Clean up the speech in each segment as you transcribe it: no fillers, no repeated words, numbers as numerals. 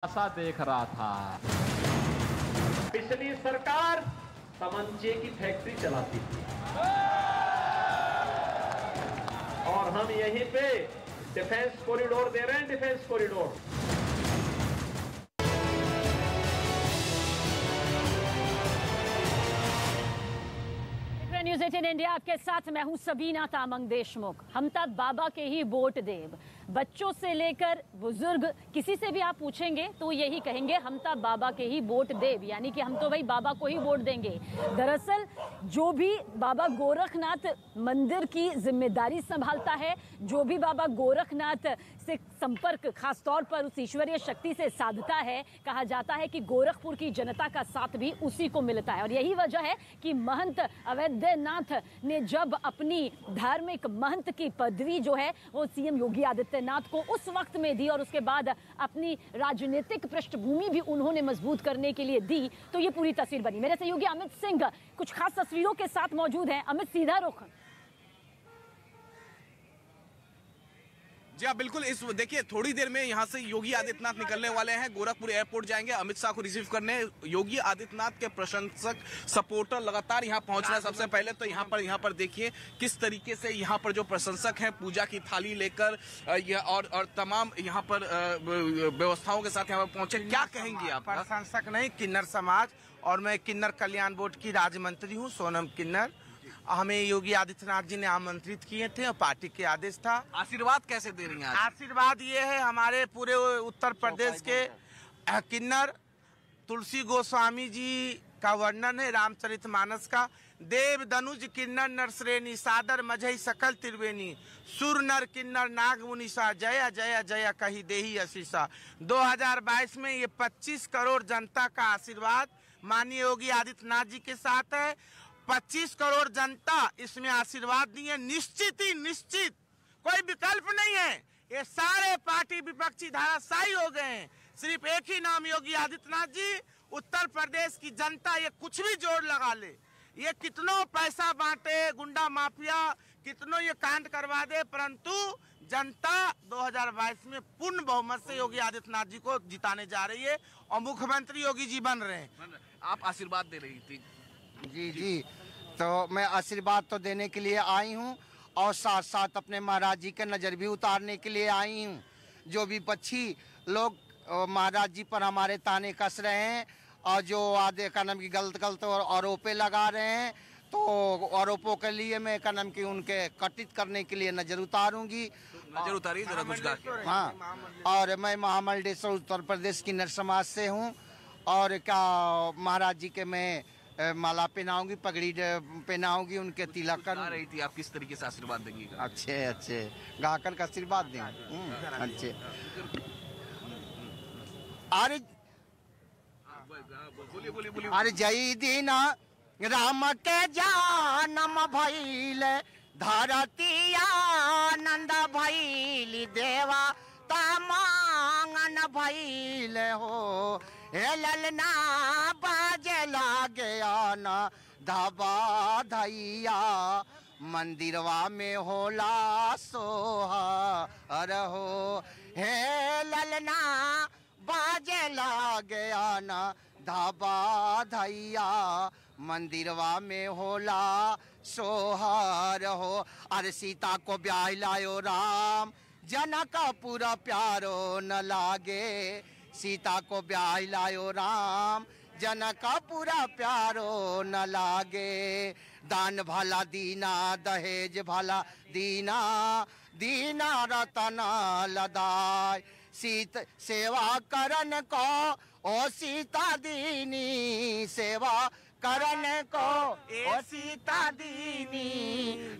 आशा देख रहा था। पिछली सरकार तमंचे की फैक्ट्री चलाती थी और हम यहीं पे डिफेंस कॉरिडोर दे रहे हैं। डिफेंस कॉरिडोर न्यूज़ 18 इंडिया आपके साथ मैं हूं सबीना तामंग देशमुख। हम तक बाबा के ही वोट देव। बच्चों से लेकर बुजुर्ग किसी से भी आप पूछेंगे तो यही कहेंगे हम तक बाबा के ही वोट देव, यानी कि हम तो भाई बाबा को ही वोट देंगे। दरअसल जो भी बाबा गोरखनाथ मंदिर की जिम्मेदारी संभालता है, जो भी बाबा गोरखनाथ से संपर्क खासतौर पर उस ईश्वरीय शक्ति से साधता है, कहा जाता है कि गोरखपुर की जनता का साथ भी उसी को मिलता है। और यही वजह है कि महंत अवैधनाथ ने जब अपनी धार्मिक महंत की पदवी जो है वो सीएम योगी आदित्यनाथ को उस वक्त में दी और उसके बाद अपनी राजनीतिक पृष्ठभूमि भी उन्होंने मजबूत करने के लिए दी, तो ये पूरी तस्वीर बनी। मेरे सहयोगी अमित सिंह कुछ खास तस्वीरों के साथ मौजूद हैं। अमित, सीधा रुख। जी हाँ, बिल्कुल। इस देखिए थोड़ी देर में यहाँ से योगी आदित्यनाथ निकलने वाले हैं, गोरखपुर एयरपोर्ट जाएंगे अमित शाह को रिसीव करने। योगी आदित्यनाथ के प्रशंसक सपोर्टर लगातार यहाँ पहुंच रहे हैं। सबसे पहले तो यहाँ पर देखिए किस तरीके से यहाँ पर जो प्रशंसक हैं पूजा की थाली लेकर और तमाम यहाँ पर व्यवस्थाओं के साथ यहाँ पर पहुंचे। क्या कहेंगे आप? प्रशंसक नहीं, किन्नर समाज, और मैं किन्नर कल्याण बोर्ड की राज्य मंत्री हूँ, सोनम किन्नर। हमें योगी आदित्यनाथ जी ने आमंत्रित किए थे और पार्टी के आदेश था। आशीर्वाद कैसे दे रही हैं? आशीर्वाद ये है, हमारे पूरे उत्तर प्रदेश के किन्नर तुलसी गोस्वामी जी का वर्णन है रामचरितमानस का। देव दनुज किन्नर नरश्रेणी सादर मझई सकल त्रिवेणी सुर नर किन्नर नाग मुनिसा जया जया जया कही देही अशीषा। 2022 में ये 25 करोड़ जनता का आशीर्वाद माननीय योगी आदित्यनाथ जी के साथ है। 25 करोड़ जनता इसमें आशीर्वाद दिए, निश्चित ही निश्चित, कोई विकल्प नहीं है। ये सारे पार्टी विपक्षी धाराशायी हो गए हैं, सिर्फ एक ही नाम योगी आदित्यनाथ जी। उत्तर प्रदेश की जनता ये कुछ भी जोड़ लगा ले, ये कितनों पैसा बांटे, गुंडा माफिया कितनों ये कांड करवा दे, परंतु जनता 2022 में पूर्ण बहुमत से योगी आदित्यनाथ जी को जिताने जा रही है और मुख्यमंत्री योगी जी बन रहे हैं। आप आशीर्वाद दे रही थी। जी, तो मैं आशीर्वाद तो देने के लिए आई हूँ और साथ साथ अपने महाराज जी के नज़र भी उतारने के लिए आई हूँ। जो भी पक्षी लोग महाराज जी पर हमारे ताने कस रहे हैं और जो आधे कदम की गलत और आरोपें लगा रहे हैं, तो आरोपों के लिए मैं कदम की उनके कटित करने के लिए नज़र उतारूंगी। नजर उतारिए जरा कुछ गा के। हाँ, और मैं महामंडलेश्वर उत्तर प्रदेश किन्नर समाज से हूँ और क्या महाराज जी के मैं माला पहनाऊंगी, पगड़ी पहनाऊंगी, उनके तिलक कर रही थी। आप किस तरीके से आशीर्वाद देंगी? अच्छे गाकर का आशीर्वाद दें। अच्छे बोलिए। अरे जय दीना राम के जानम भइल धरती आनंद भइल देवा तमांगन भइल हो। हे ललना बाजे लागे आना धाबा धैया मंदिरवा में होला सोहा अरहो। हे ललना बाजे लागे आना धाबा धैया मंदिरवा में होला सोहर हो। अरे सीता को ब्याह लायो राम जनक पूरा प्यारो न लागे। सीता को ब्याह लायो राम जनक पूरा प्यारो न लागे। दान भला दीना दहेज भला दीना दीना रतन लदाय। सेवा करन को ओ सीता दीनी सेवा करन को ओ सीता दीनी।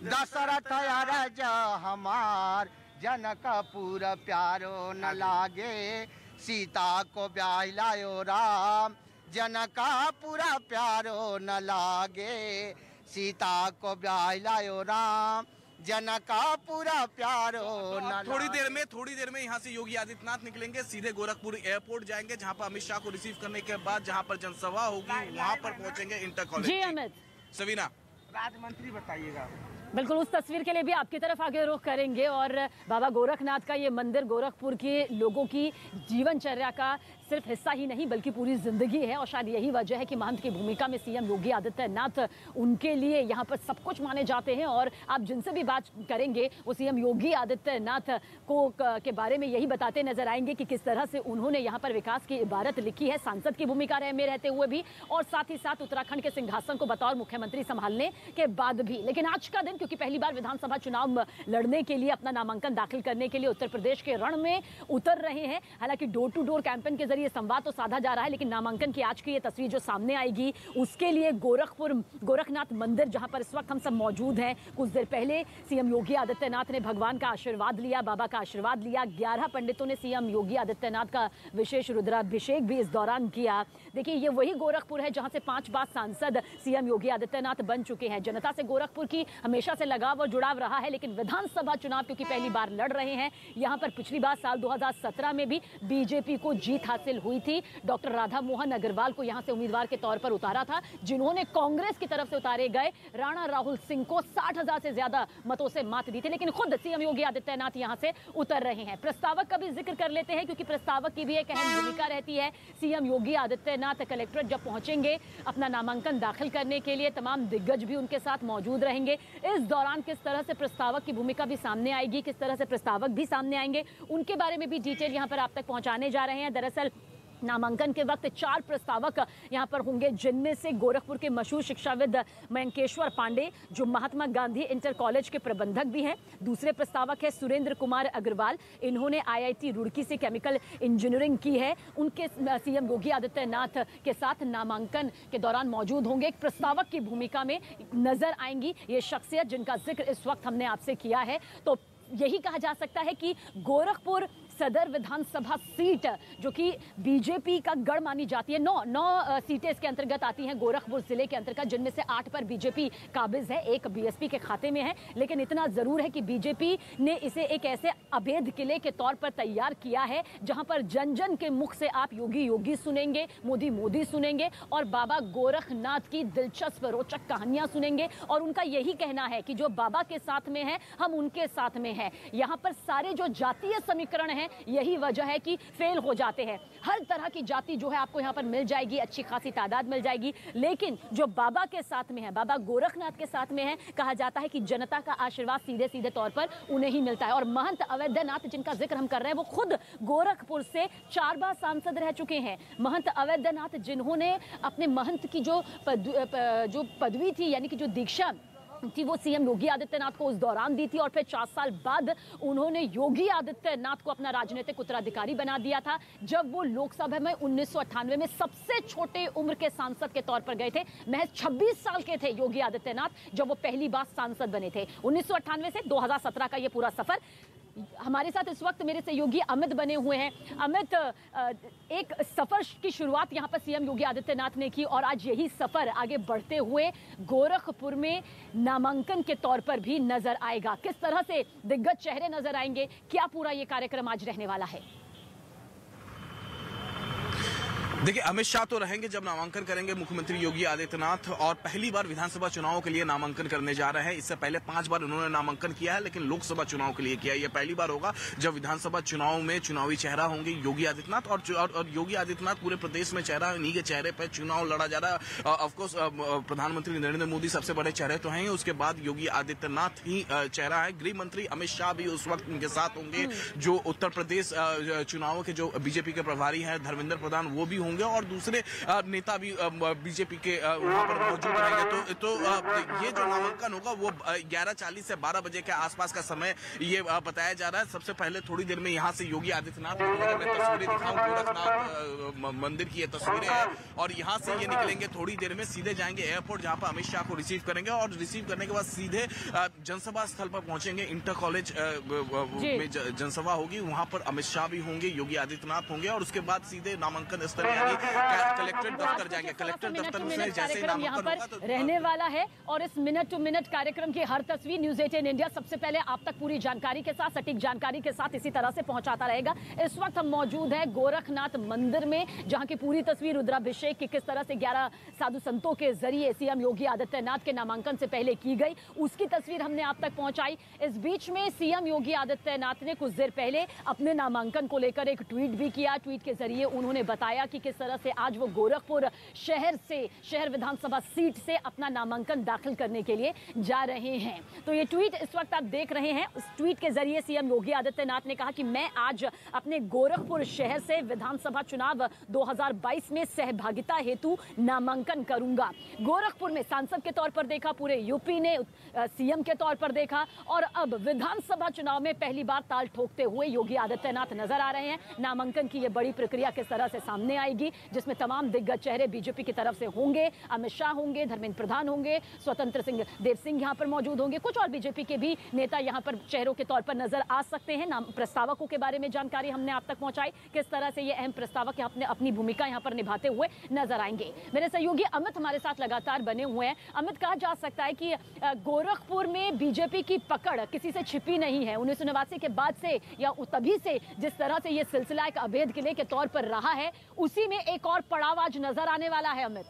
दशरथ अरज हमार जनक पूरा प्यारो न लागे। सीता को ब्याह लायो राम जनका पूरा प्यारो न लागे। सीता को ब्याह लायो राम जनका पूरा प्यारो न। थोड़ी देर में यहाँ से योगी आदित्यनाथ निकलेंगे, सीधे गोरखपुर एयरपोर्ट जाएंगे, जहाँ पर अमित शाह को रिसीव करने के बाद जहाँ पर जनसभा होगी वहाँ पर पहुँचेंगे इंटर कॉलेज। जी अमित। सवीना, राज्य मंत्री बताइएगा। बिल्कुल, उस तस्वीर के लिए भी आपकी तरफ आगे रुख करेंगे। और बाबा गोरखनाथ का ये मंदिर गोरखपुर के लोगों की जीवनचर्या का सिर्फ हिस्सा ही नहीं बल्कि पूरी जिंदगी है और शायद यही वजह है कि महंत की भूमिका में सीएम योगी आदित्यनाथ उनके लिए यहाँ पर सब कुछ माने जाते हैं। और आप जिनसे भी बात करेंगे वो सीएम योगी आदित्यनाथ के बारे में यही बताते नजर आएंगे कि किस तरह से उन्होंने यहाँ पर विकास की इबारत लिखी है सांसद की भूमिका में रहते हुए भी और साथ ही साथ उत्तराखंड के सिंहासन को बतौर मुख्यमंत्री संभालने के बाद भी। लेकिन आज का दिन क्योंकि पहली बार विधानसभा चुनाव लड़ने के लिए अपना नामांकन दाखिल करने के लिए उत्तर प्रदेश के रण में उतर रहे हैं। हालांकि डोर टू डोर कैंपेन के जरिए संवाद तो साधा जा रहा है, लेकिन नामांकन की आज की ये तस्वीर जो सामने आएगी उसके लिए गोरखनाथ मंदिर जहां पर इस वक्त हम सब मौजूद हैं, कुछ देर पहले सीएम योगी आदित्यनाथ ने भगवान का आशीर्वाद लिया, बाबा का आशीर्वाद लिया। 11 पंडितों ने सीएम योगी आदित्यनाथ का विशेष रुद्राभिषेक भी इस दौरान किया। देखिए ये वही गोरखपुर है जहां से 5 बार सांसद सीएम योगी आदित्यनाथ बन चुके हैं। जनता से गोरखपुर की हमेशा से लगाव और जुड़ाव रहा है, लेकिन विधानसभा चुनाव क्योंकि पहली बार लड़ रहे हैं, यहां पर पिछली बार साल 2017 में भी बीजेपी को जीत हासिल हुई थी। डॉक्टर राधा मोहन अग्रवाल को यहां से उम्मीदवार के तौर पर उतारा था, जिन्होंने कांग्रेस की तरफ से उतारे गए राणा राहुल सिंह को 60,000 से ज्यादा मतों से मात दी थी। लेकिन खुद सीएम योगी आदित्यनाथ यहां से उतर रहे हैं। प्रस्तावक का भी जिक्र कर लेते हैं क्योंकि प्रस्तावक की भी एक अहम भूमिका रहती है। सीएम योगी आदित्यनाथ कलेक्ट्रेट जब पहुंचेंगे अपना नामांकन दाखिल करने के लिए, तमाम दिग्गज भी उनके साथ मौजूद रहेंगे। इस दौरान किस तरह से प्रस्तावक की भूमिका भी सामने आएगी, किस तरह से प्रस्तावक भी सामने आएंगे, उनके बारे में भी डिटेल यहां पर आप तक पहुंचाने जा रहे हैं। दरअसल नामांकन के वक्त 4 प्रस्तावक यहां पर होंगे, जिनमें से गोरखपुर के मशहूर शिक्षाविद मयंकेश्वर पांडे जो महात्मा गांधी इंटर कॉलेज के प्रबंधक भी हैं। दूसरे प्रस्तावक है सुरेंद्र कुमार अग्रवाल, इन्होंने IIT रुड़की से केमिकल इंजीनियरिंग की है। उनके सीएम योगी आदित्यनाथ के साथ नामांकन के दौरान मौजूद होंगे। एक प्रस्तावक की भूमिका में नजर आएंगी ये शख्सियत जिनका जिक्र इस वक्त हमने आपसे किया है। तो यही कहा जा सकता है कि गोरखपुर सदर विधानसभा सीट जो कि बीजेपी का गढ़ मानी जाती है, 9 सीटें इसके अंतर्गत आती हैं गोरखपुर जिले के अंतर्गत, जिनमें से 8 पर बीजेपी काबिज है, 1 बीएसपी के खाते में है। लेकिन इतना जरूर है कि बीजेपी ने इसे एक ऐसे अभेद किले के तौर पर तैयार किया है जहां पर जन जन के मुख से आप योगी योगी सुनेंगे, मोदी मोदी सुनेंगे और बाबा गोरखनाथ की दिलचस्प रोचक कहानियां सुनेंगे। और उनका यही कहना है कि जो बाबा के साथ में है हम उनके साथ में हैं। यहाँ पर सारे जो जातीय समीकरण हैं यही वजह है कि फेल हो जाते हैं। हर तरह की जाति जो है आपको यहाँ पर मिल जाएगी, अच्छी खासी तादाद मिल जाएगी, लेकिन जो बाबा के साथ में है, बाबा गोरखनाथ के साथ में है, कहा जाता है कि जनता का आशीर्वाद सीधे सीधे तौर पर उन्हें ही मिलता है। और महंत अवैधनाथ जिनका जिक्र हम कर रहे हैं वो खुद गोरखपुर से 4 बार सांसद रह चुके हैं। महंत अवैधनाथ जिन्होंने अपने महंत की जो पदवी थी यानी कि जो दीक्षा थी वो सीएम योगी आदित्यनाथ को उस दौरान दी थी और फिर 4 साल बाद उन्होंने योगी आदित्यनाथ को अपना राजनीतिक उत्तराधिकारी बना दिया था जब वो लोकसभा में 1998 में सबसे छोटे उम्र के सांसद के तौर पर गए थे। महज 26 साल के थे योगी आदित्यनाथ जब वो पहली बार सांसद बने थे। 1998 से 2017 का ये पूरा सफर। हमारे साथ इस वक्त मेरे सहयोगी अमित बने हुए हैं। अमित, एक सफर की शुरुआत यहाँ पर सीएम योगी आदित्यनाथ ने की और आज यही सफर आगे बढ़ते हुए गोरखपुर में नामांकन के तौर पर भी नजर आएगा। किस तरह से दिग्गज चेहरे नजर आएंगे, क्या पूरा ये कार्यक्रम आज रहने वाला है? देखिए, अमित शाह तो रहेंगे जब नामांकन करेंगे मुख्यमंत्री योगी आदित्यनाथ, और पहली बार विधानसभा चुनाव के लिए नामांकन करने जा रहे हैं। इससे पहले 5 बार उन्होंने नामांकन किया है, लेकिन लोकसभा चुनाव के लिए किया। यह पहली बार होगा जब विधानसभा चुनाव में चुनावी चेहरा होंगे योगी आदित्यनाथ। और योगी आदित्यनाथ पूरे प्रदेश में चेहरा, इन्हीं के चेहरे पर चुनाव लड़ा जा रहा है। ऑफकोर्स प्रधानमंत्री नरेंद्र मोदी सबसे बड़े चेहरे तो हैं, उसके बाद योगी आदित्यनाथ ही चेहरा है। गृह मंत्री अमित शाह भी उस वक्त उनके साथ होंगे। जो उत्तर प्रदेश चुनावों के जो बीजेपी के प्रभारी हैं धर्मेंद्र प्रधान, वो भी होंगे और दूसरे नेता भी बीजेपी के वहां पर मौजूद रहेंगे। तो ये जो नामांकन होगा वो 11:40 से 12 बजे के आसपास का समय ये बताया जा रहा है। सबसे पहले थोड़ी देर में यहाँ से योगी आदित्यनाथ, तस्वीरें दिखाऊं, गोरखनाथ मंदिर की ये तस्वीरें हैं, और यहाँ से ये निकलेंगे थोड़ी देर में, सीधे जाएंगे एयरपोर्ट जहाँ पर अमित शाह को रिसीव करेंगे और रिसीव करने के बाद सीधे जनसभा स्थल पर पहुंचेंगे। इंटर कॉलेज में जनसभा होगी, वहां पर अमित शाह भी होंगे, योगी आदित्यनाथ होंगे और उसके बाद सीधे नामांकन स्थल जाएंगी, कलेक्ट्रेट दफ्तर जाएंगे, कलेक्ट्रेट दफ्तर में जैसे ही नामांकन होगा तो रहने वाला है। और इस मिनट टू मिनट कार्यक्रम की हर तस्वीर न्यूज़ 18 इंडिया सबसे पहले आप तक पूरी जानकारी के साथ, सटीक जानकारी के साथ इसी तरह से पहुंचाता रहेगा। इस वक्त हम मौजूद है गोरखनाथ मंदिर में, जहां की पूरी तस्वीर रुद्राभिषेक की किस तरह से 11 साधु संतों के जरिए सीएम योगी आदित्यनाथ के नामांकन से पहले की गई, उसकी तस्वीर हमने आप तक पहुंचाई। इस बीच में सीएम योगी आदित्यनाथ ने कुछ देर पहले अपने नामांकन को लेकर एक ट्वीट भी किया। ट्वीट के जरिए उन्होंने बताया कि किस तरह से आज वो गोरखपुर शहर विधानसभा सीट से अपना नामांकन दाखिल करने के लिए जा रहे हैं। तो ये ट्वीट इस वक्त आप देख रहे हैं। उस ट्वीट के जरिए सीएम योगी आदित्यनाथ ने कहा कि मैं आज अपने गोरखपुर शहर से विधानसभा चुनाव 2022 में सहभागिता हेतु नामांकन करूंगा। गोरखपुर में सांसद के तौर पर देखा, पूरे यूपी ने सीएम के तौर पर देखा, और अब विधानसभा चुनाव में पहली बार ताल ठोकते हुए योगी आदित्यनाथ नजर आ रहे हैं। नामांकन की यह बड़ी प्रक्रिया किस तरह से सामने आएगी, जिसमें तमाम दिग्गज चेहरे बीजेपी की तरफ से होंगे, अमित शाह होंगे, धर्मेंद्र प्रधान होंगे, स्वतंत्र सिंह देव सिंह यहाँ पर मौजूद होंगे, कुछ और बीजेपी के भी नेता यहाँ पर चेहरों के तौर पर नजर आ सकते हैं। नाम प्रस्तावकों के बारे में जानकारी हमने आप तक पहुंचाई, किस तरह से ये अहम प्रस्तावक अपनी भूमिका यहाँ पर निभाते हुए नजर आएंगे। मेरे सहयोगी अमित हमारे साथ लगातार बने हुए हैं। अमित, कहा जा सकता है कि गोरखपुर में बीजेपी की पकड़ किसी से छिपी नहीं है। 1989 के बाद से या तभी से जिस तरह से ये सिलसिला एक अभेद किले के तौर पर रहा है, उसी में एक और पड़ाव आज नजर आने वाला है। अमित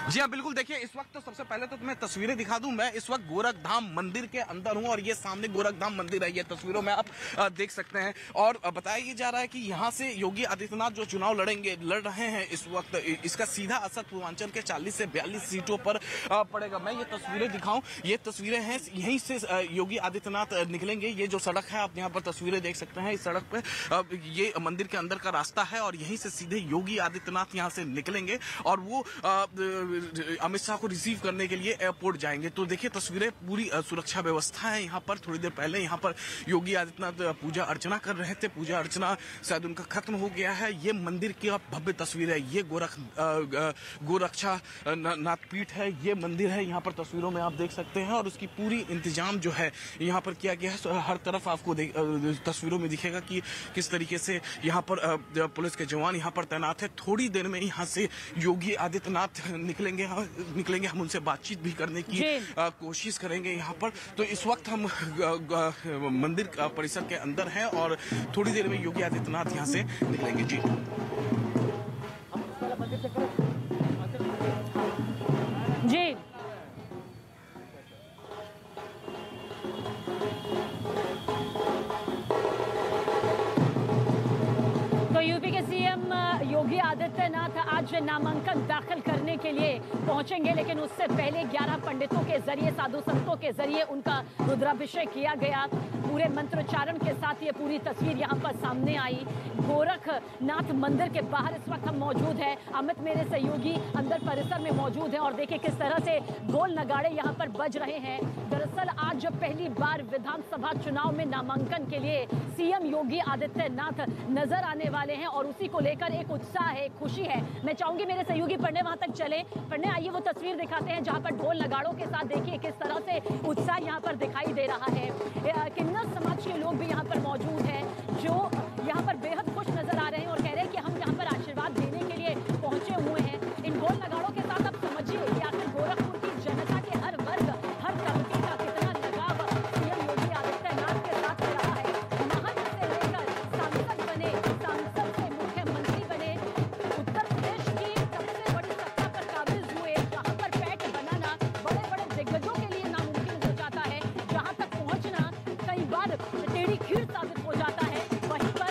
जी हाँ, बिल्कुल। देखिए, इस वक्त तो सबसे पहले तो तुम्हें तस्वीरें दिखा दूं। मैं इस वक्त गोरखधाम मंदिर के अंदर हूं और ये सामने गोरखधाम मंदिर है, ये तस्वीरों में आप देख सकते हैं। और बताया जा रहा है कि यहाँ से योगी आदित्यनाथ जो चुनाव लड़ रहे हैं इस वक्त, इसका सीधा असर पूर्वांचल के 40 से 42 सीटों पर पड़ेगा। मैं ये तस्वीरें दिखाऊं, ये तस्वीरें हैं, यहीं से योगी आदित्यनाथ निकलेंगे। ये जो सड़क है आप यहाँ पर तस्वीरें देख सकते हैं, इस सड़क पे ये मंदिर के अंदर का रास्ता है और यहीं से सीधे योगी आदित्यनाथ यहाँ से निकलेंगे और वो अमित शाह को रिसीव करने के लिए एयरपोर्ट जाएंगे। तो देखिए तस्वीरें, पूरी सुरक्षा व्यवस्था है यहाँ पर। थोड़ी देर पहले यहाँ पर योगी आदित्यनाथ पूजा अर्चना कर रहे थे, पूजा अर्चना शायद उनका खत्म हो गया है। ये मंदिर की भव्य तस्वीर है, ये गोरक्षा नाथ पीठ है, ये मंदिर है, यहाँ पर तस्वीरों में आप देख सकते हैं। और उसकी पूरी इंतजाम जो है यहाँ पर किया गया है। हर तरफ आपको तस्वीरों में दिखेगा कि किस तरीके से यहाँ पर पुलिस के जवान यहाँ पर तैनात है। थोड़ी देर में यहाँ से योगी आदित्यनाथ निकलेंगे, हम उनसे बातचीत भी करने की कोशिश करेंगे यहाँ पर। तो इस वक्त हम मंदिर परिसर के अंदर हैं और थोड़ी देर में योगी आदित्यनाथ यहाँ से निकलेंगे। जी जी यूपी के सीएम योगी आदित्यनाथ आज नामांकन दाखिल करने के लिए पहुंचेंगे, लेकिन उससे पहले 11 पंडितों के जरिए, साधु संतों के जरिए उनका रुद्राभिषेक किया गया। पूरे मंत्रोच्चारण के साथ ये पूरी तस्वीर यहाँ पर सामने आई। गोरखनाथ मंदिर के बाहर इस वक्त हम मौजूद हैं। अमित मेरे सहयोगी अंदर परिसर में मौजूद हैं और देखिए किस तरह से ढोल नगाड़े यहाँ पर बज रहे हैं। दरअसल आज पहली बार विधानसभा चुनाव में नामांकन के लिए सीएम योगी आदित्यनाथ नजर आने वाले हैं और उसी को लेकर एक उत्साह है, खुशी है। मैं चाहूंगी मेरे सहयोगी पढ़ने वहां तक चले। पढ़ने आइए, वो तस्वीर दिखाते हैं जहां पर ढोल नगाड़ों के साथ देखिए किस तरह से उत्साह यहां पर दिखाई दे रहा है। किन्नर समाज के लोग भी यहां पर मौजूद हैं जो यहां पर बेहद खुश नजर आ रहे हैं और कह रहे हैं कि हम यहां पर आशीर्वाद देने के लिए पहुंचे हुए हैं। इन ढोल नगाड़ों के साथ आप समझिए कि आखिर गोरखपुर की जनता के हर वर्ग, हर तबके का कितना लगाव सीएम योगी आदित्यनाथ के साथ रहा है। महंत से लेकर सांसद बने, सांसद से मुख्यमंत्री बने, उत्तर प्रदेश की सबसे बड़ी सत्ता पर काबिज हुए, जहां पर पैठ बनाना बड़े बड़े दिग्गजों के लिए नामुमकिन हो जाता है, जहां तक पहुंचना कई बार टेढ़ी खीर साबित हो जाता है। वहीं पर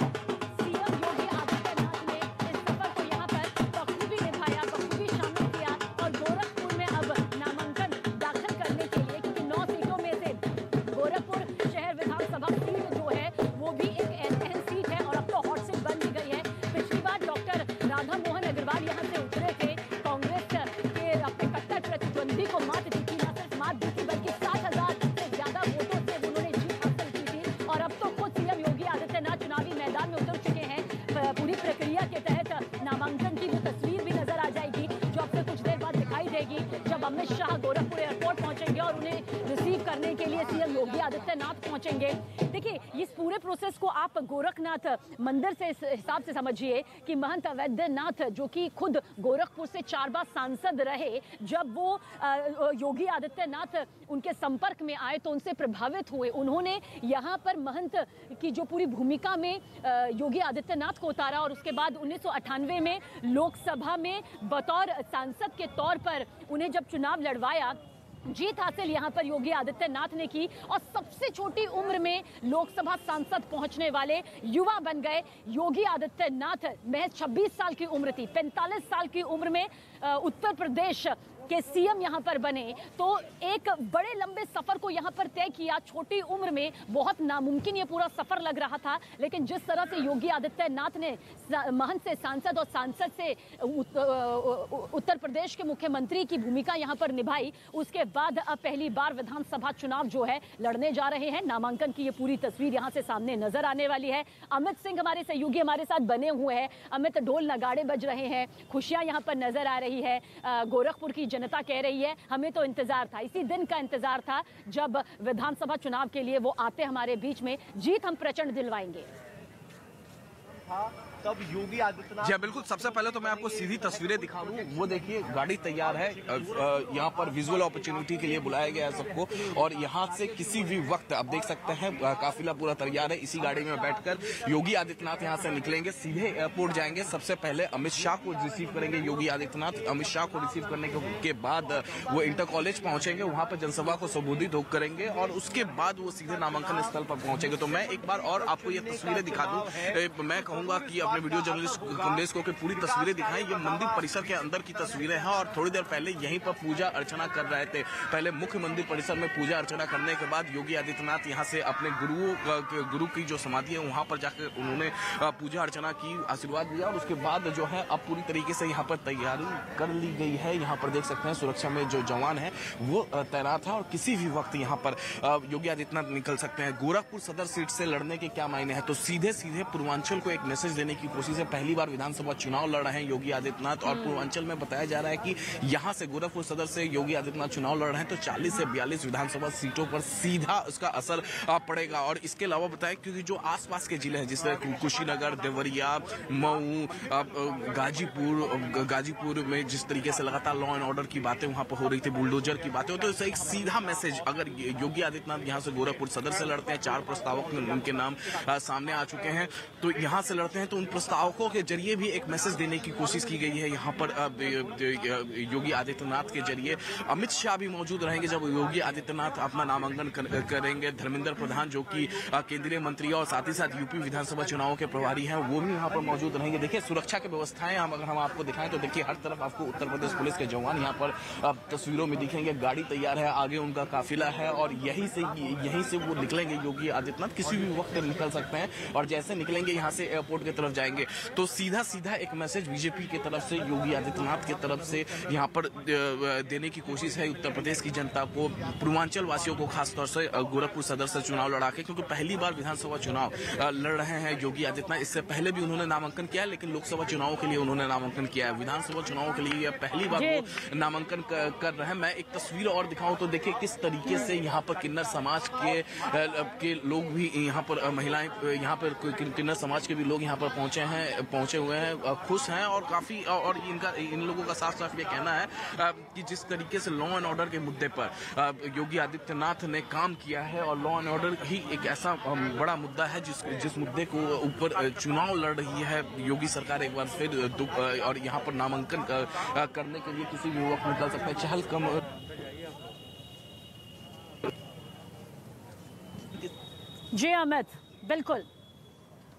करने के लिए सीएम योगी आदित्यनाथ पहुंचेंगे। देखिए, इस पूरे प्रोसेस को आप गोरखनाथ मंदिर से इस हिसाब से समझिए कि महंत अवैधनाथ, जो कि खुद गोरखपुर से 4 बार सांसद रहे, जब वो योगी आदित्यनाथ उनके संपर्क में आए तो उनसे प्रभावित हुए। उन्होंने यहाँ पर महंत की जो पूरी भूमिका में योगी आदित्यनाथ को उतारा और उसके बाद 1998 में लोकसभा में बतौर सांसद के तौर पर उन्हें जब चुनाव लड़वाया, जीत हासिल यहाँ पर योगी आदित्यनाथ ने की और सबसे छोटी उम्र में लोकसभा सांसद पहुंचने वाले युवा बन गए योगी आदित्यनाथ। महज 26 साल की उम्र थी, 45 साल की उम्र में उत्तर प्रदेश के सीएम यहाँ पर बने, तो एक बड़े लंबे सफर को यहाँ पर तय किया। छोटी उम्र में बहुत नामुमकिन ये पूरा सफर लग रहा था, लेकिन जिस तरह से योगी आदित्यनाथ ने महंत से सांसद और सांसद से उत्तर प्रदेश के मुख्यमंत्री की भूमिका यहाँ पर निभाई, उसके बाद अब पहली बार विधानसभा चुनाव जो है लड़ने जा रहे हैं। नामांकन की ये पूरी तस्वीर यहाँ से सामने नजर आने वाली है। अमित सिंह हमारे सहयोगी हमारे साथ बने हुए हैं। अमित, ढोल नगाड़े बज रहे हैं, खुशियां यहाँ पर नजर आ रही है। गोरखपुर की जनता कह रही है हमें तो इंतजार था, इसी दिन का इंतजार था जब विधानसभा चुनाव के लिए वो आते हमारे बीच में, जीत हम प्रचंड दिलवाएंगे। तब योगी आदित्यनाथ जी बिल्कुल, सबसे पहले तो मैं आपको सीधी तस्वीरें दिखा दूं। वो देखिए, गाड़ी तैयार है, यहाँ पर विजुअल अपॉर्चुनिटी के लिए बुलाया गया है सबको, और यहाँ से किसी भी वक्त आप देख सकते हैं काफिला पूरा तैयार है। इसी गाड़ी में बैठकर योगी आदित्यनाथ यहाँ से निकलेंगे, सीधे एयरपोर्ट जाएंगे। सबसे पहले अमित शाह को रिसीव करेंगे योगी आदित्यनाथ। अमित शाह को रिसीव करने के बाद वो इंटर कॉलेज पहुंचेंगे, वहां पर जनसभा को संबोधित करेंगे और उसके बाद वो सीधे नामांकन स्थल पर पहुंचेंगे। तो मैं एक बार और आपको ये तस्वीरें दिखा दूं। मैं कहूंगा कि अपने वीडियो जर्नलिस्ट कमलेश को पूरी तस्वीरें दिखाएं। ये मंदिर परिसर के अंदर की तस्वीरें हैं और थोड़ी देर पहले यहीं पर पूजा अर्चना कर रहे थे। पहले मुख्य मंदिर परिसर में पूजा अर्चना करने के बाद योगी आदित्यनाथ यहां से अपने गुरु की जो समाधि है वहां पर जाकर उन्होंने पूजा अर्चना की, आशीर्वाद दिया और उसके बाद जो है अब पूरी तरीके से यहाँ पर तैयारी कर ली गई है। यहाँ पर देख सकते हैं सुरक्षा में जो जवान है वो तैनात है और किसी भी वक्त यहाँ पर योगी आदित्यनाथ निकल सकते हैं। गोरखपुर सदर सीट से लड़ने के क्या मायने हैं, तो सीधे सीधे पूर्वांचल को एक मैसेज देने की कोशिश है। पहली बार विधानसभा चुनाव लड़ रहे हैं योगी आदित्यनाथ और पूर्वांचल में बताया जा रहा है कि यहाँ से गोरखपुर सदर से योगी आदित्यनाथ चुनाव लड़ रहे हैं तो 40 से 42 विधानसभा सीटों पर सीधा उसका असर पड़ेगा। और इसके अलावा बताएं क्योंकि जो आसपास के जिले हैं जिससे कुशीनगर, देवरिया, मऊ, गाजीपुर में जिस तरीके से लगातार लॉ एंड ऑर्डर की बातें वहां पर हो रही थी, बुलडोजर की बातें, तो इससे एक सीधा मैसेज अगर योगी आदित्यनाथ यहाँ से गोरखपुर सदर से लड़ते हैं, 4 प्रस्तावक उनके नाम सामने आ चुके हैं, तो यहाँ से लड़ते हैं तो उन प्रस्तावकों के जरिए भी एक मैसेज देने की कोशिश की गई है। यहाँ पर योगी आदित्यनाथ के जरिए अमित शाह भी मौजूद रहेंगे जब योगी आदित्यनाथ अपना नामांकन करेंगे। धर्मेंद्र प्रधान जो कि केंद्रीय मंत्री और साथ ही साथ यूपी विधानसभा चुनावों के प्रभारी हैं वो भी यहाँ पर मौजूद रहेंगे। देखिए सुरक्षा की व्यवस्थाएं अगर हम आपको दिखाएं तो देखिए हर तरफ आपको उत्तर प्रदेश पुलिस के जवान यहाँ पर तस्वीरों में दिखेंगे। गाड़ी तैयार है, आगे उनका काफिला है और यहीं से वो निकलेंगे। योगी आदित्यनाथ किसी भी वक्त निकल सकते हैं और जैसे निकलेंगे यहाँ से एयरपोर्ट की तरफ जाएंगे तो सीधा एक मैसेज बीजेपी की तरफ से, योगी आदित्यनाथ की तरफ से यहाँ पर देने की कोशिश है उत्तर प्रदेश की जनता को, पूर्वांचल वासियों को, खासतौर से गोरखपुर सदर से चुनाव लड़ा के, क्योंकि पहली बार विधानसभा चुनाव लड़ रहे हैं योगी आदित्यनाथ। इससे पहले भी उन्होंने नामांकन किया है लेकिन लोकसभा चुनाव के लिए उन्होंने नामांकन किया है, विधानसभा चुनाव के लिए पहली बार वो नामांकन कर रहे हैं। मैं एक तस्वीर और दिखाऊं तो देखिए किस तरीके से यहाँ पर किन्नर समाज के लोग भी यहाँ पर, महिलाएं यहाँ पर, किन्नर समाज के भी लोग यहाँ पर पहुंचे हुए हैं, खुश हैं और काफी, और इन लोगों का साफ साफ ये कहना है कि जिस तरीके से लॉ एंड ऑर्डर के मुद्दे पर योगी आदित्यनाथ ने काम किया है और लॉ एंड ऑर्डर ही एक ऐसा बड़ा मुद्दा है जिस मुद्दे को ऊपर चुनाव लड़ रही है योगी सरकार एक बार फिर, और यहाँ पर नामांकन करने के लिए किसी भी वक्त निकल सकते हैं। चहल कम जी अमित, बिल्कुल।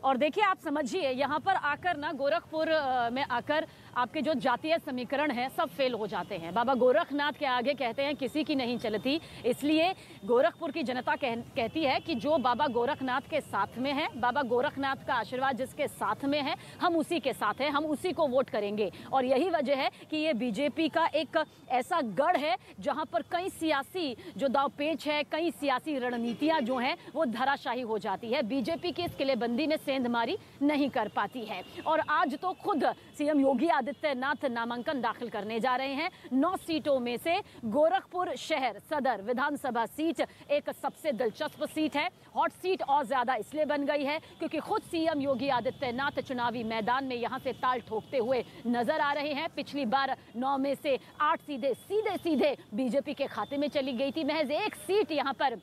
और देखिए आप समझिए यहाँ पर आकर ना, गोरखपुर में आकर आपके जो जातीय समीकरण हैं सब फेल हो जाते हैं। बाबा गोरखनाथ के आगे कहते हैं किसी की नहीं चलती, इसलिए गोरखपुर की जनता कहती है कि जो बाबा गोरखनाथ के साथ में है, बाबा गोरखनाथ का आशीर्वाद जिसके साथ में है, हम उसी के साथ हैं, हम उसी को वोट करेंगे। और यही वजह है कि ये बीजेपी का एक ऐसा गढ़ है जहाँ पर कई सियासी जो दावपेच है, कई सियासी रणनीतियाँ जो हैं वो धराशाही हो जाती है। बीजेपी की इस किलेबंदी में सेंधमारी नहीं कर पाती है। और आज तो खुद सीएम योगी आदित्यनाथ नामांकन दाखिल करने जा रहे हैं। 9 सीटों में से गोरखपुर शहर सदर विधानसभा सीट एक सबसे दिलचस्प सीट है। हॉट सीट और ज्यादा इसलिए बन गई है क्योंकि खुद सीएम योगी आदित्यनाथ चुनावी मैदान में यहां से ताल ठोकते हुए नजर आ रहे हैं। पिछली बार 9 में से 8 सीधे बीजेपी के खाते में चली गई थी। महज एक सीट यहां पर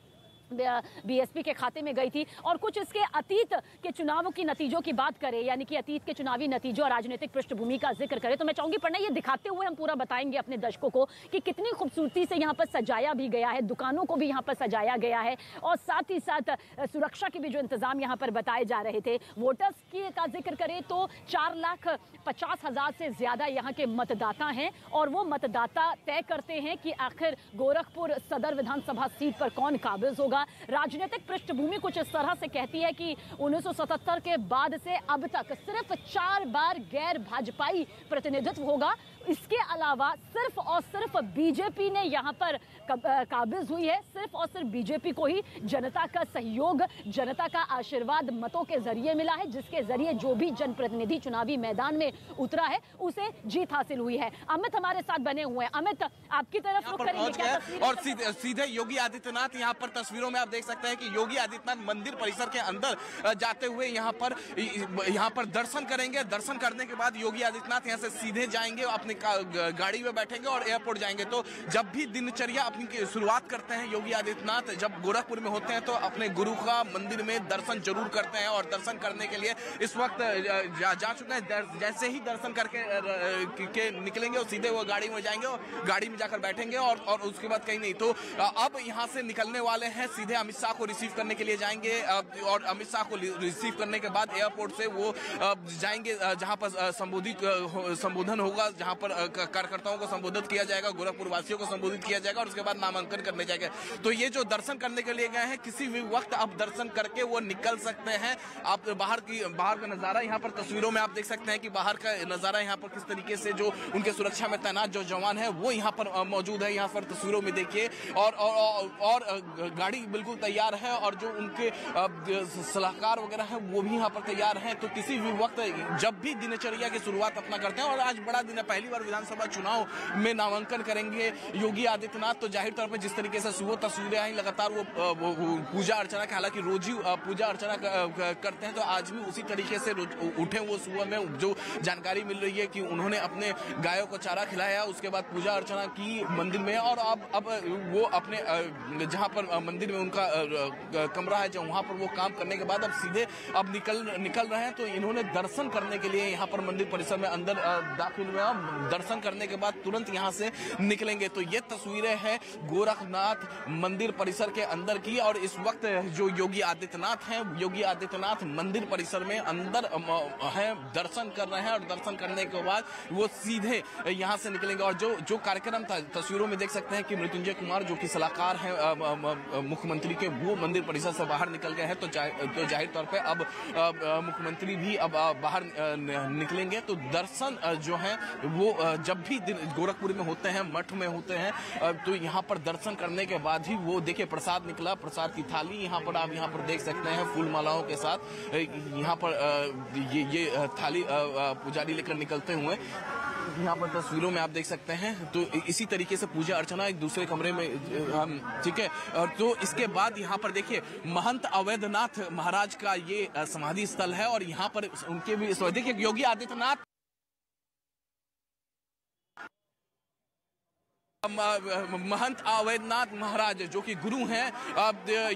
बीएसपी के खाते में गई थी। और कुछ इसके अतीत के चुनावों की नतीजों की बात करें, यानी कि अतीत के चुनावी नतीजों और राजनीतिक पृष्ठभूमि का जिक्र करें, तो मैं चाहूंगी पढ़ना ये दिखाते हुए हम पूरा बताएंगे अपने दर्शकों को कि कितनी खूबसूरती से यहाँ पर सजाया भी गया है, दुकानों को भी यहाँ पर सजाया गया है और साथ ही साथ सुरक्षा के भी जो इंतजाम यहाँ पर बताए जा रहे थे। वोटर्स की का जिक्र करें तो 4,50,000 से ज्यादा यहाँ के मतदाता हैं और वो मतदाता तय करते हैं कि आखिर गोरखपुर सदर विधानसभा सीट पर कौन काबिज होगा। राजनीतिक पृष्ठभूमि कुछ इस तरह से कहती है कि 1977 के बाद से अब तक सिर्फ 4 बार गैर भाजपाई प्रतिनिधित्व होगा। इसके अलावा सिर्फ और सिर्फ बीजेपी ने यहाँ पर काबिज हुई है। सिर्फ और सिर्फ बीजेपी को ही जनता का सहयोग, जनता का आशीर्वाद मतों के जरिए मिला है, जिसके जरिए जो भी जनप्रतिनिधि चुनावी मैदान में उतरा है उसे जीत हासिल हुई है। अमित हमारे साथ बने हुए हैं। अमित, आपकी तरफ रुख करेंगे और सीधे योगी आदित्यनाथ यहाँ पर तस्वीरों में आप देख सकते हैं कि योगी आदित्यनाथ मंदिर परिसर के अंदर जाते हुए यहाँ पर दर्शन करेंगे। दर्शन करने के बाद योगी आदित्यनाथ यहाँ से सीधे जाएंगे, अपने गाड़ी में बैठेंगे और एयरपोर्ट जाएंगे। तो जब भी दिनचर्या अपनी शुरुआत करते हैं योगी आदित्यनाथ, जब गोरखपुर में होते हैं तो अपने गुरु का मंदिर में दर्शन जरूर करते हैं और दर्शन करने के लिए इस वक्त जा चुके हैं। जैसे ही दर्शन करके निकलेंगे और सीधे वो गाड़ी में जाएंगे और गाड़ी में जाकर बैठेंगे और उसके बाद कहीं नहीं। तो अब यहाँ से निकलने वाले हैं, सीधे अमित शाह को रिसीव करने के लिए जाएंगे और अमित शाह को रिसीव करने के बाद एयरपोर्ट से वो जाएंगे जहां पर संबोधन होगा, जहां पर कार्यकर्ताओं को संबोधित किया जाएगा, गोरखपुर वासियों को संबोधित किया जाएगा और उसके बाद नामांकन करने जाएंगे। तो ये जो दर्शन करने के लिए गए हैं, किसी भी वक्त आप दर्शन करके वो निकल सकते हैं। आप बाहर का नजारा यहाँ पर तस्वीरों में आप देख सकते हैं कि बाहर का नजारा यहाँ पर किस तरीके से जो उनके सुरक्षा में तैनात जो जवान है वो यहाँ पर मौजूद है। यहाँ पर तस्वीरों में देखिए और गाड़ी बिल्कुल तैयार है और जो उनके सलाहकार वगैरह है वो भी यहाँ पर तैयार हैं। तो किसी भी वक्त जब भी दिनचर्या की शुरुआत अपना करते हैं और आज बड़ा दिन है, पहली बार विधानसभा चुनाव में नामांकन करेंगे योगी आदित्यनाथ, तो जाहिर तौर पर जिस तरीके से वो तस्वीरें आई लगातार वो पूजा अर्चना की, हालांकि रोज ही पूजा अर्चना करते हैं तो आज भी उसी तरीके से उठे। वो सुबह में जो जानकारी मिल रही है कि उन्होंने अपने गायों को चारा खिलाया, उसके बाद पूजा अर्चना की मंदिर में और अब वो अपने जहां पर मंदिर में उनका कमरा है जो वहां पर वो काम करने के बाद अब सीधे निकल रहे हैं। तो इन्होंने दर्शन करने के लिए यहाँ पर मंदिर परिसर में अंदर दाखिल हुए और दर्शन करने के बाद तुरंत यहाँ से निकलेंगे। तो ये तस्वीरें हैं गोरखनाथ मंदिर परिसर के अंदर की और इस वक्त जो योगी आदित्यनाथ हैं, योगी आदित्यनाथ मंदिर परिसर में अंदर हैं, दर्शन कर रहे हैं और दर्शन करने के बाद वो सीधे यहाँ से निकलेंगे। और जो कार्यक्रम था तस्वीरों में देख सकते हैं कि मृत्युंजय कुमार जो कि सलाहकार हैं मुख्यमंत्री के, वो मंदिर परिसर से बाहर निकल गए हैं। तो जाहिर तौर पे अब मुख्यमंत्री भी अब बाहर निकलेंगे। तो दर्शन जो है वो जब भी गोरखपुर में होते हैं, मठ में होते हैं, तो यहाँ पर दर्शन करने के बाद ही वो देखिए प्रसाद निकला, प्रसाद की थाली यहाँ पर आप यहाँ पर देख सकते हैं फूल मालाओं के साथ यहाँ पर ये थाली पुजारी लेकर निकलते हुए यहाँ पर तस्वीरों में आप देख सकते हैं। तो इसी तरीके से पूजा अर्चना एक दूसरे कमरे में, ठीक है। और तो इसके बाद यहाँ पर देखिए महंत अवैधनाथ महाराज का ये समाधि स्थल है और यहाँ पर उनके भी देखिए योगी आदित्यनाथ महंत अवैधनाथ महाराज जो कि गुरु हैं,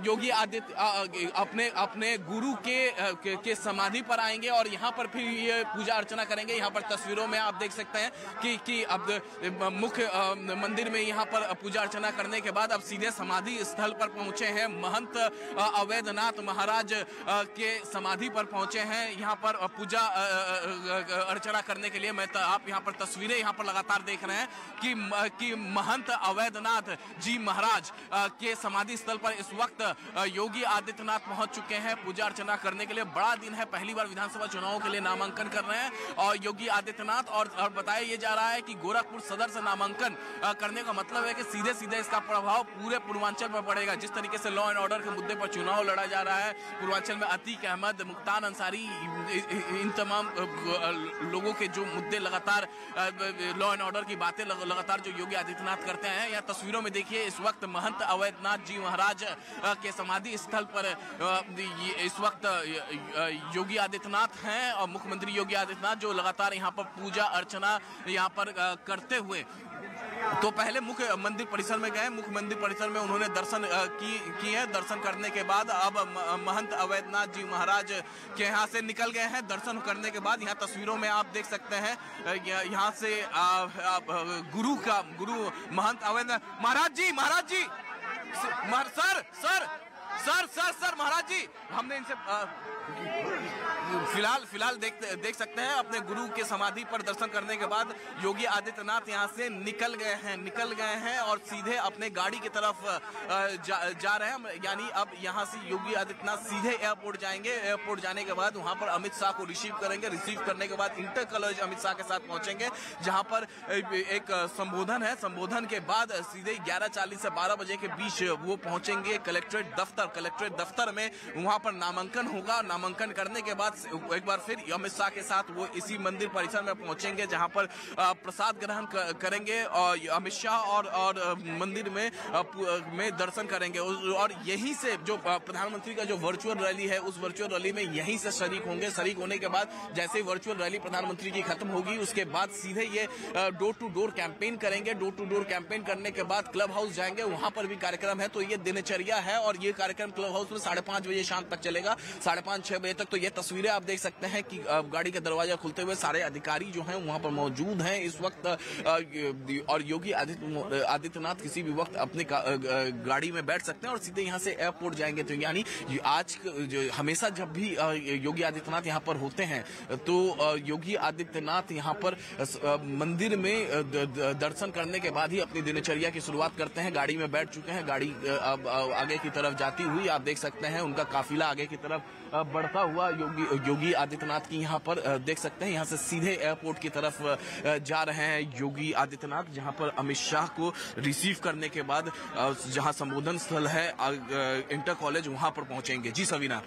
योगी आदित्य अपने गुरु के समाधि पर आएंगे और यहाँ पर फिर ये पूजा अर्चना करेंगे। यहाँ पर तस्वीरों में आप देख सकते हैं कि अब मुख्य मंदिर में यहाँ पर पूजा अर्चना करने के बाद अब सीधे समाधि स्थल पर पहुंचे हैं। महंत अवैधनाथ महाराज के समाधि पर पहुंचे हैं यहाँ पर पूजा अर्चना करने के लिए। आप यहाँ पर तस्वीरें यहाँ पर लगातार देख रहे हैं कि महंत अवैधनाथ जी महाराज के समाधि स्थल पर इस वक्त योगी आदित्यनाथ पहुंच चुके हैं पूजा अर्चना करने के लिए। बड़ा दिन है, पहली बार विधानसभा चुनाव के लिए नामांकन कर रहे हैं और योगी आदित्यनाथ। और बताया ये जा रहा है कि गोरखपुर सदर से नामांकन करने का मतलब है कि सीधे सीधे इसका प्रभाव पूरे पूर्वांचल पर पड़ेगा। जिस तरीके से लॉ एंड ऑर्डर के मुद्दे पर चुनाव लड़ा जा रहा है पूर्वांचल में, अतीक अहमद, मुख्तार अंसारी, इन तमाम लोगों के जो मुद्दे लगातार लॉ एंड ऑर्डर की बातें लगातार जो योगी आदित्यनाथ करते हैं। यह तस्वीरों में देखिए इस वक्त महंत अवैधनाथ जी महाराज के समाधि स्थल पर इस वक्त योगी आदित्यनाथ हैं और मुख्यमंत्री योगी आदित्यनाथ जो लगातार यहाँ पर पूजा अर्चना यहाँ पर करते हुए तो पहले मुख्य मंदिर परिसर में गए। मुख्य मंदिर परिसर में उन्होंने दर्शन किए। दर्शन करने के बाद अब महंत अवैधनाथ जी महाराज के यहाँ से निकल गए हैं। दर्शन करने के बाद यहाँ तस्वीरों में आप देख सकते हैं यहाँ से गुरु महंत अवैधनाथ महाराज जी सर महाराज जी, हमने इनसे फिलहाल देख सकते हैं अपने गुरु के समाधि पर दर्शन करने के बाद योगी आदित्यनाथ यहां से निकल गए हैं और सीधे अपने गाड़ी की तरफ जा रहे हैं। यानी अब यहां से योगी आदित्यनाथ सीधे एयरपोर्ट जाएंगे। एयरपोर्ट जाने के बाद वहां पर अमित शाह को रिसीव करेंगे। रिसीव करने के बाद इंटर कॉलेज अमित शाह के साथ पहुंचेंगे जहां पर एक संबोधन है। संबोधन के बाद सीधे 11:40 से 12 बजे के बीच वो पहुंचेंगे कलेक्ट्रेट दफ्तर में। वहां पर नामांकन होगा। नामांकन करने के बाद एक बार फिर अमित शाह के साथ वो इसी मंदिर परिसर में पहुंचेंगे जहां पर प्रसाद ग्रहण करेंगे और अमित शाह और मंदिर में दर्शन करेंगे। और यहीं से जो प्रधानमंत्री का जो वर्चुअल रैली है उस वर्चुअल रैली में यहीं से शरीक होंगे। शरीक होने के बाद जैसे ही वर्चुअल रैली प्रधानमंत्री की खत्म होगी उसके बाद सीधे ये डोर टू डोर कैंपेन करेंगे। डोर टू डोर कैंपेन करने के बाद क्लब हाउस जाएंगे, वहां पर भी कार्यक्रम है। तो ये दिनचर्या है और ये कार्यक्रम क्लब हाउस में 5:30 बजे शाम तक चलेगा, 5:30-6 बजे तक। तो ये तस्वीरें आप देख सकते हैं कि गाड़ी का दरवाजा खुलते हुए सारे अधिकारी जो हैं वहां पर मौजूद हैं इस वक्त। और योगी आदित्यनाथ किसी भी वक्त अपने गाड़ी में बैठ सकते हैं और सीधे यहां से एयरपोर्ट जाएंगे। तो यानी आज हमेशा जब भी योगी आदित्यनाथ यहां पर होते हैं तो योगी आदित्यनाथ यहां पर मंदिर में दर्शन करने के बाद ही अपनी दिनचर्या की शुरुआत करते हैं। गाड़ी में बैठ चुके हैं, गाड़ी अब आगे की तरफ जाती हुई आप देख सकते हैं उनका काफिला आगे की तरफ बढ़ता हुआ योगी आदित्यनाथ की यहाँ पर देख सकते हैं। यहाँ से सीधे एयरपोर्ट की तरफ जा रहे हैं योगी आदित्यनाथ जहाँ पर अमित शाह को रिसीव करने के बाद जहाँ संबोधन स्थल है इंटर कॉलेज वहां पर पहुंचेंगे। जी सवीना।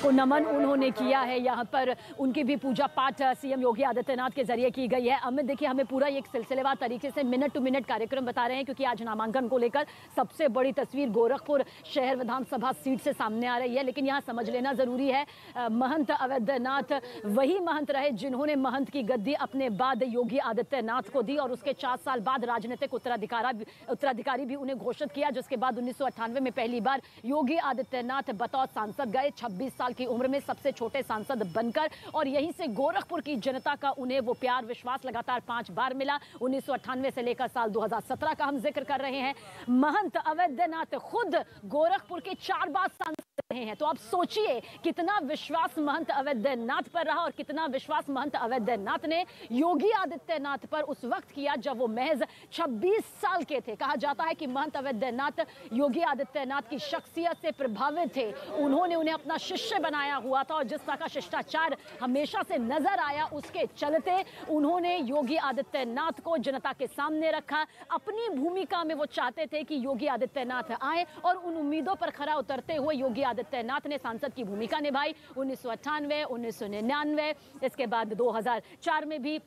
को नमन उन्होंने किया है। यहाँ पर उनकी भी पूजा पाठ सीएम योगी आदित्यनाथ के जरिए की गई है। अमित देखिए हमें पूरा एक सिलसिलेवार तरीके से मिनट टू मिनट कार्यक्रम बता रहे हैं क्योंकि आज नामांकन को लेकर सबसे बड़ी तस्वीर गोरखपुर शहर विधानसभा सीट से सामने आ रही है। लेकिन यहाँ समझ लेना जरूरी है महंत अवैधनाथ वही महंत रहे जिन्होंने महंत की गद्दी अपने बाद योगी आदित्यनाथ को दी और उसके 4 साल बाद राजनीतिक उत्तराधिकारी भी उन्हें घोषित किया, जिसके बाद 1998 में पहली बार योगी आदित्यनाथ बतौर सांसद गए 26 साल की उम्र में सबसे छोटे सांसद बनकर। और यहीं से गोरखपुर की जनता का उन्हें वो प्यार विश्वास लगातार 5 बार मिला। 1998 से लेकर साल 2017 का हम जिक्र कर रहे हैं। महंत अवैधनाथ खुद गोरखपुर के 4 बार सांसद रहे हैं। तो आप सोचिए कितना विश्वास महंत अवैधनाथ पर रहा और कितना विश्वास महंत अवैधनाथ ने योगी आदित्यनाथ पर उस वक्त किया जब वो महज 26 साल के थे। कहा जाता है कि महंत अवैधनाथ योगी आदित्यनाथ की शख्सियत से प्रभावित थे। उन्होंने उन्हें अपना शिष्य बनाया हुआ था और जिस तरह का शिष्टाचार हमेशा से नजर आया उसके चलते उन्होंने योगी आदित्यनाथ को जनता के सामने रखा। अपनी भूमिका में वो चाहते थे कि योगी आदित्यनाथ आए और उन उम्मीदों पर खरा उतरते हुए योगी आदित्यनाथ ने सांसद की भूमिका निभाई। 1998, 1999, इसके बाद 2004 में भी,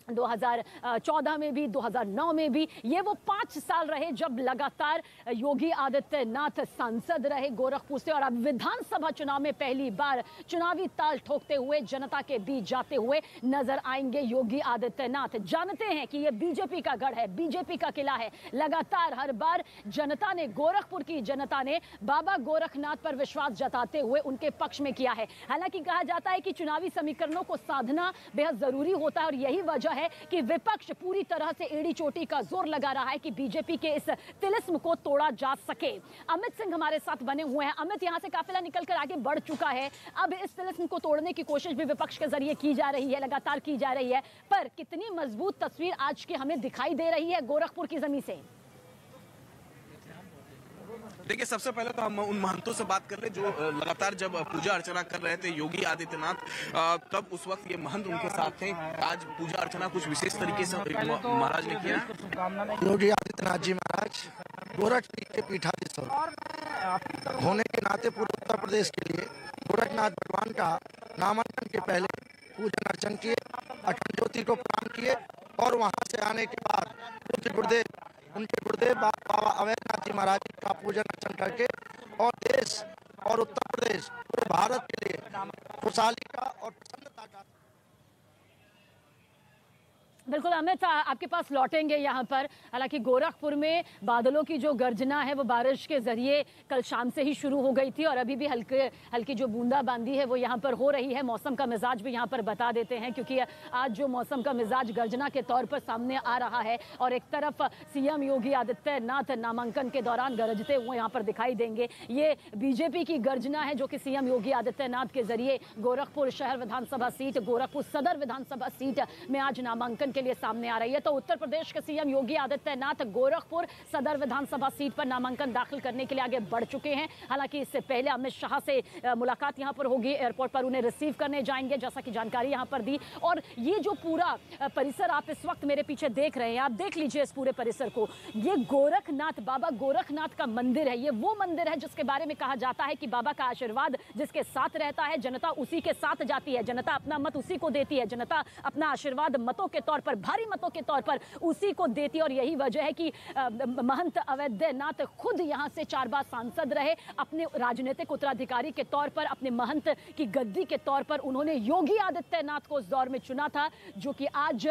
2014 में भी, 2009 में भी। ये वो 5 साल रहे जब लगातार योगी आदित्यनाथ सांसद रहे गोरखपुर से और अब विधानसभा चुनाव में पहली बार चुनावी ताल ठोकते हुए जनता के बीच जाते हुए नजर आएंगे योगी आदित्यनाथ। जानते हैं कि ये बीजेपी का गढ़ है, बीजेपी का किला है। लगातार हर बार जनता ने, गोरखपुर की जनता ने बाबा गोरखनाथ पर विश्वास जताते हुए उनके पक्ष में किया है। हालांकि कहा जाता है कि चुनावी समीकरणों को साधना बेहद जरूरी होता है और यही वजह है कि विपक्ष पूरी तरह से एड़ी चोटी का जोर लगा रहा है कि बीजेपी के इस तिलिस्म को तोड़ा जा सके। अमित सिंह हमारे साथ बने हुए हैं। अमित, यहां से काफिला निकलकर आगे बढ़ चुका है, अब इस तिलिस्म को तोड़ने की कोशिश भी विपक्ष के जरिए की जा रही है, लगातार की जा रही है, पर कितनी मजबूत तस्वीर आज की हमें दिखाई दे रही है गोरखपुर की जमीन से? देखिए, सबसे पहले तो हम उन महंतों से बात कर ले जो लगातार जब पूजा अर्चना कर रहे थे योगी आदित्यनाथ, तब उस वक्त ये महंत उनके साथ थे। आज पूजा अर्चना कुछ विशेष तरीके से महाराज ने किया। योगी आदित्यनाथ जी महाराज गोरखपीठ के पीठाधीश्वर होने के नाते पूरे उत्तर प्रदेश के लिए गोरखनाथ भगवान का नामांकन के पहले पूजन अर्चन किए, अखंड ज्योति को प्रणाम किए और वहां से आने के बाद उनके गुरुदेव बाबा अवैधनाथ जी महाराज का पूजन अर्चन करके और देश और उत्तर प्रदेश पूरे भारत के लिए खुशहाली का और प्रसन्नता का। बिल्कुल अमित, आपके पास लौटेंगे यहाँ पर। हालांकि गोरखपुर में बादलों की जो गर्जना है वो बारिश के जरिए कल शाम से ही शुरू हो गई थी और अभी भी हल्की जो बूंदाबांदी है वो यहाँ पर हो रही है। मौसम का मिजाज भी यहाँ पर बता देते हैं, क्योंकि आज जो मौसम का मिजाज गर्जना के तौर पर सामने आ रहा है और एक तरफ सीएम योगी आदित्यनाथ नामांकन के दौरान गरजते हुए यहाँ पर दिखाई देंगे। ये बीजेपी की गर्जना है जो कि सीएम योगी आदित्यनाथ के जरिए गोरखपुर शहर विधानसभा सीट, गोरखपुर सदर विधानसभा सीट में आज नामांकन के लिए सामने आ रही है। तो उत्तर प्रदेश के सीएम योगी आदित्यनाथ गोरखपुर सदर विधानसभा सीट पर नामांकन दाखिल करने के लिए आगे बढ़ चुके हैं। हालांकि इससे पहले अमित शाह से मुलाकात यहां पर होगी, एयरपोर्ट पर उन्हें रिसीव करने जाएंगे, जैसा कि जानकारी यहां पर दी। और ये जो पूरा परिसर आप इस वक्त मेरे पीछे देख रहे हैं, आप देख लीजिए इस पूरे परिसर को। ये गोरखनाथ, बाबा गोरखनाथ का मंदिर है। ये वो मंदिर है जिसके बारे में कहा जाता है कि बाबा का आशीर्वाद जिसके साथ रहता है, जनता उसी के साथ जाती है, जनता अपना मत उसी को देती है, जनता अपना आशीर्वाद मतों के तौर पर, भारी मतों के तौर पर उसी को देती है। और यही वजह है कि महंत अवैधनाथ खुद यहां से 4 बार सांसद रहे। अपने राजनीतिक उत्तराधिकारी के तौर पर, अपने महंत की गद्दी के तौर पर उन्होंने योगी आदित्यनाथ को उस दौर में चुना था, जो कि आज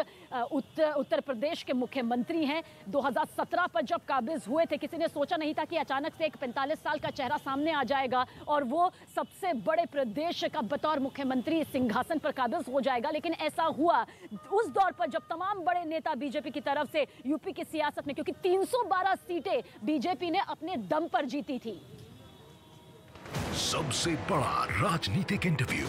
उत्तर प्रदेश के मुख्यमंत्री हैं। 2017 पर जब काबिज हुए थे, किसी ने सोचा नहीं था कि अचानक से एक 45 साल का चेहरा सामने आ जाएगा और वो सबसे बड़े प्रदेश का बतौर मुख्यमंत्री सिंहासन पर काबिज हो जाएगा। लेकिन ऐसा हुआ उस दौर पर जब तमाम बड़े नेता बीजेपी की तरफ से यूपी की सियासत में, क्योंकि 312 सीटें बीजेपी ने अपने दम पर जीती थी। सबसे बड़ा राजनीतिक इंटरव्यू